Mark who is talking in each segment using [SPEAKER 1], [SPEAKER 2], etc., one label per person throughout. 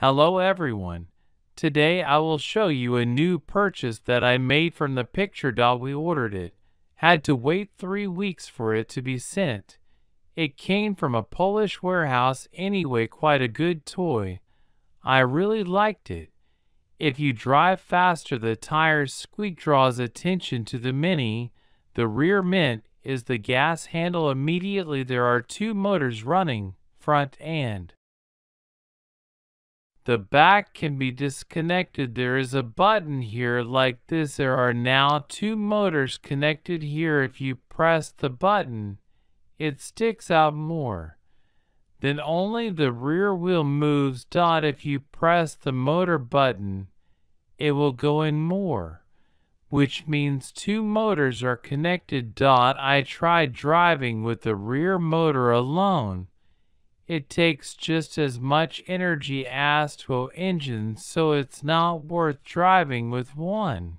[SPEAKER 1] Hello everyone. Today I will show you a new purchase that I made from the picture. We ordered it. Had to wait 3 weeks for it to be sent. It came from a Polish warehouse anyway, quite a good toy. I really liked it. If you drive faster, the tires squeak draws attention to the Mini. The rear mint is the gas handle. Immediately there are 2 motors running, front and the back can be disconnected. There is a button here like this. There are now 2 motors connected here. If you press the button, it sticks out more. Then only the rear wheel moves. If you press the motor button, it will go in more, which means 2 motors are connected. I tried driving with the rear motor alone. It takes just as much energy as 2 engines, so it's not worth driving with one.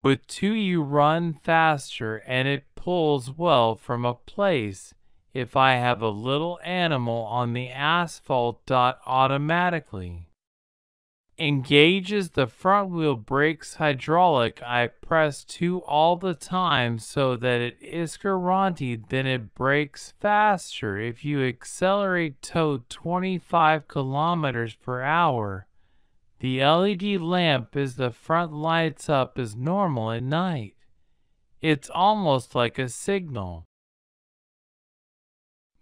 [SPEAKER 1] With 2 you run faster and it pulls well from a place. If I have a little animal on the asphalt, automatically engages the front wheel brakes hydraulic. I press 2 all the time so that it is guaranteed, then it brakes faster. If you accelerate to 25 kilometers per hour, the LED lamp is the front lights up as normal at night. It's almost like a signal.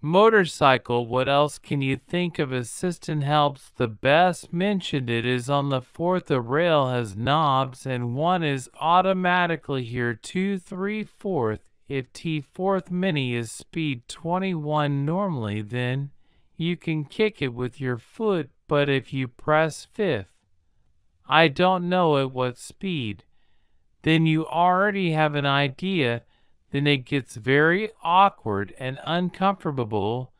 [SPEAKER 1] Motorcycle, what else can you think of? Assistant helps the best. Mentioned it is on the 4th. The rail has knobs and one is automatically here. 2, 3, 4th. If T4th Mini is speed 21 normally, then you can kick it with your foot, but if you press 5th, I don't know at what speed, then you already have an idea. Then it gets very awkward and uncomfortable.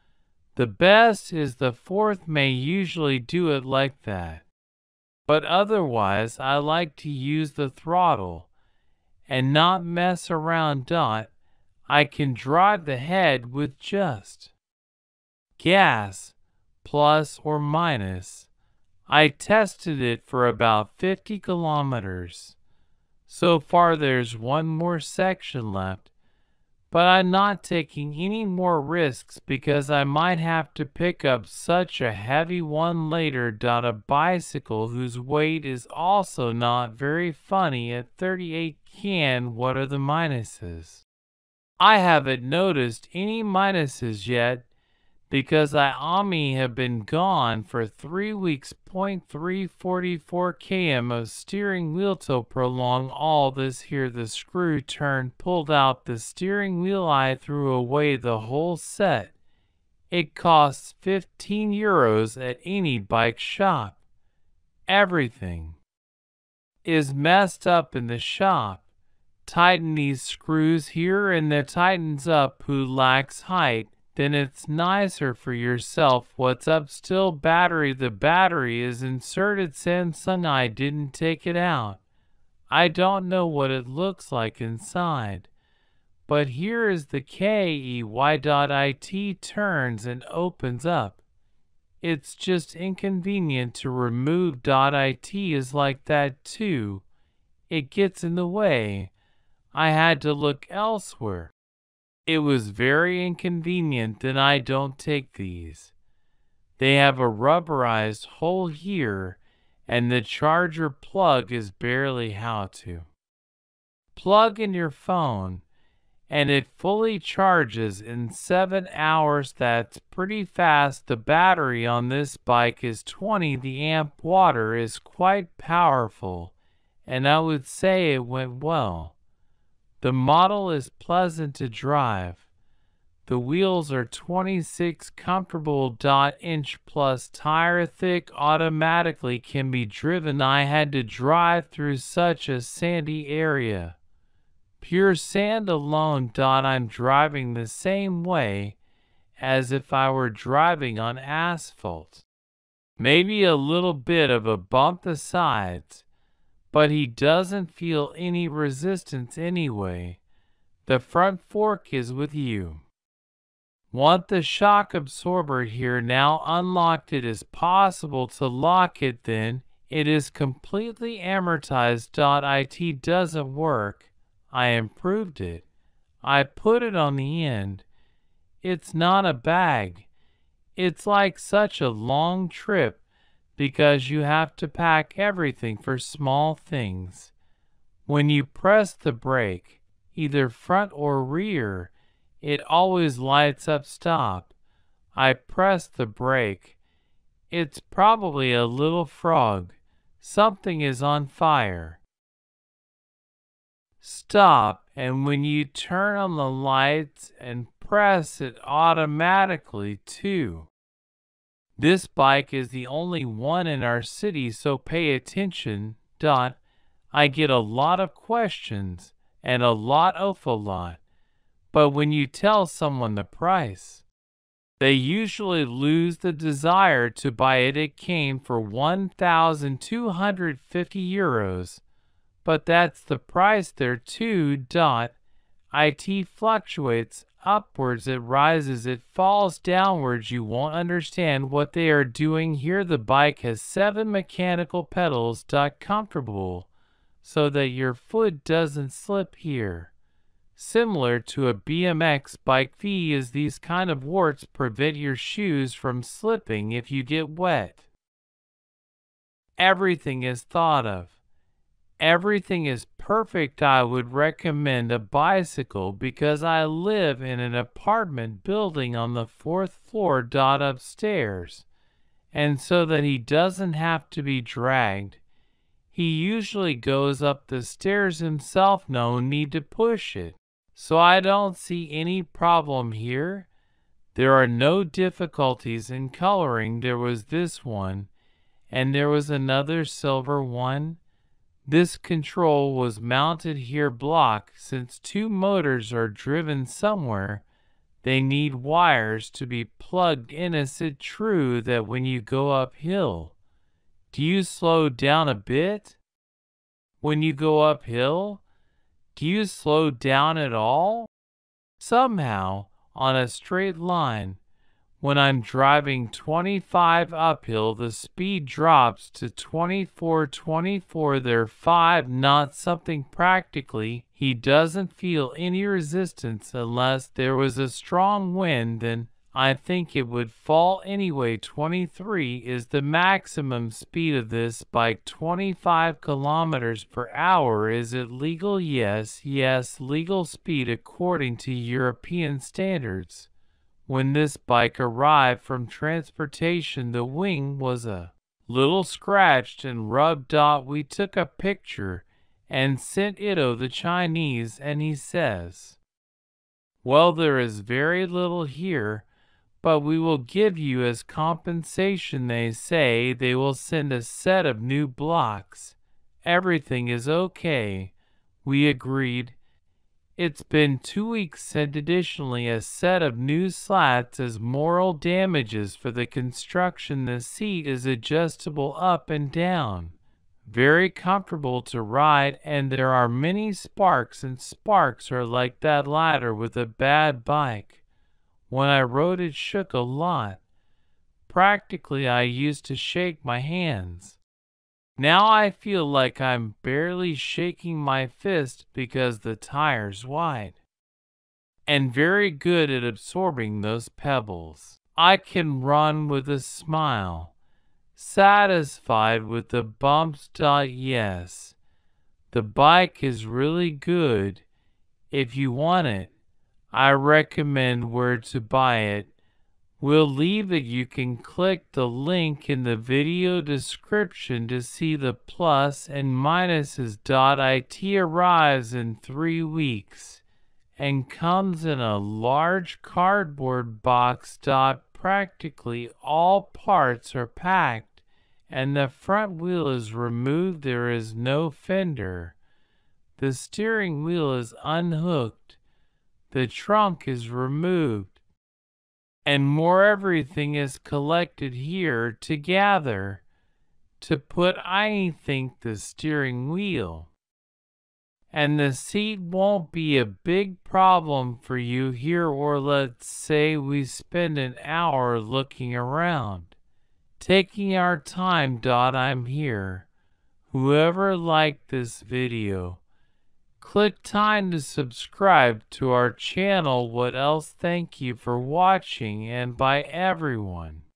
[SPEAKER 1] The best is the 4th may usually do it like that. But otherwise I like to use the throttle and not mess around. I can drive the head with just gas, plus or minus. I tested it for about 50 kilometers. So far there's one more section left. But I'm not taking any more risks because I might have to pick up such a heavy one later. A bicycle whose weight is also not very funny at 38 can. What are the minuses? I haven't noticed any minuses yet because I have been gone for 3 weeks. 344 km of steering wheel to prolong all this. Here the screw turned, pulled out the steering wheel. I threw away the whole set. It costs €15 at any bike shop. Everything is messed up in the shop. Tighten these screws here and that tightens up. Who lacks height? Then it's nicer for yourself. What's up? Still battery. The battery is inserted. Samsung. I didn't take it out. I don't know what it looks like inside. But here is the key. It turns and opens up. It's just inconvenient to remove. It is like that too. It gets in the way. I had to look elsewhere. It was very inconvenient. Then I don't take these. They have a rubberized hole here, and the charger plug is barely how to plug in your phone, and it fully charges in 7 hours. That's pretty fast. The battery on this bike is 20 the amp. Water is quite powerful, and I would say it went well. The model is pleasant to drive. The wheels are 26 comfortable. Inch plus tire thick. Automatically can be driven. I had to drive through such a sandy area. Pure sand alone. I'm driving the same way as if I were driving on asphalt. Maybe a little bit of a bump the sides, but he doesn't feel any resistance anyway. The front fork is with you. Want the shock absorber here now unlocked? It is possible to lock it, then it is completely amortized. It doesn't work. I improved it. I put it on the end. It's not a bag. It's like such a long trip because you have to pack everything for small things. When you press the brake, either front or rear, it always lights up stop. I press the brake. It's probably a little frog. Something is on fire. Stop, and when you turn on the lights and press it automatically too. This bike is the only one in our city, so pay attention. I get a lot of questions, and a lot. But when you tell someone the price, they usually lose the desire to buy it. It came for €1,250, but that's the price there too. It fluctuates upwards, it rises, it falls downwards. You won't understand what they are doing here. The bike has 7 mechanical pedals. Comfortable so that your foot doesn't slip here. Similar to a BMX bike. V is these kind of warts prevent your shoes from slipping if you get wet. Everything is thought of. Everything is perfect. I would recommend a bicycle because I live in an apartment building on the 4th floor. Upstairs, and so that he doesn't have to be dragged. He usually goes up the stairs himself. No need to push it. So I don't see any problem here. There are no difficulties in coloring. There was this one, and there was another silver one. This control was mounted here. Block. Since 2 motors are driven somewhere, they need wires to be plugged in. Is it true that when you go uphill, do you slow down a bit? When you go uphill, do you slow down at all? Somehow, on a straight line, when I'm driving 25 uphill, the speed drops to 24. They're 5 knots something. Practically, he doesn't feel any resistance unless there was a strong wind. Then I think it would fall anyway. 23 is the maximum speed of this bike. 25 kilometers per hour. Is it legal? Yes, legal speed according to European standards. When this bike arrived from transportation, the wing was a little scratched and rubbed. We took a picture and sent it to the Chinese, and he says, well, there is very little here, but we will give you as compensation. They say they will send a set of new blocks. Everything is okay. We agreed. It's been 2 weeks, and additionally a set of new slats as moral damages for the construction. The seat is adjustable up and down. Very comfortable to ride, and there are many sparks, and sparks are like that ladder with a bad bike. When I rode it shook a lot. Practically I used to shake my hands. Now I feel like I'm barely shaking my fist because the tire's wide and very good at absorbing those pebbles. I can run with a smile, satisfied with the bumps. Yes, the bike is really good. If you want it, I recommend where to buy it. We'll leave it. You can click the link in the video description to see the plus and minuses. It arrives in 3 weeks and comes in a large cardboard box. Practically all parts are packed, and the front wheel is removed. There is no fender. The steering wheel is unhooked. The trunk is removed. And more, everything is collected here together to put, I think, the steering wheel and the seat won't be a big problem for you here, or let's say we spend an hour looking around. Taking our time. I'm here. Whoever liked this video, click time to subscribe to our channel. What else? Thank you for watching, and bye everyone.